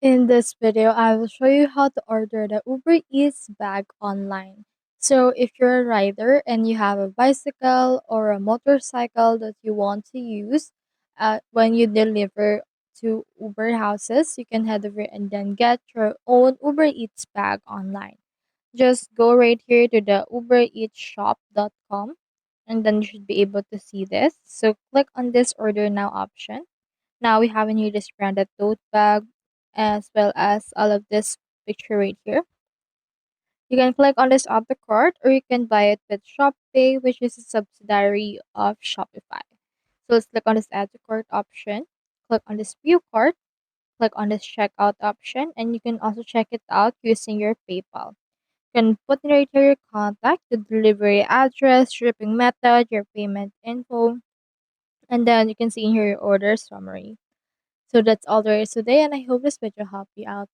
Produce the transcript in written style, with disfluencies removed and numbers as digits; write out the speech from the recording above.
In this video, I will show you how to order the Uber Eats bag online. So if you're a rider and you have a bicycle or a motorcycle that you want to use when you deliver to Uber houses, you can head over and then get your own Uber Eats bag online. Just go right here to the ubereatsshop.com and then you should be able to see this. So click on this order now option. Now we have in here this branded tote bag as well as all of this picture right here. You can click on this add to cart or you can buy it with ShopPay, which is a subsidiary of Shopify. So let's click on this add to cart option. Click on this view cart. Click on this checkout option and you can also check it out using your PayPal. You can put in right here your contact, the delivery address, shipping method, your payment info, and then you can see in here your order summary. So that's all there is today, and I hope this video helped you out.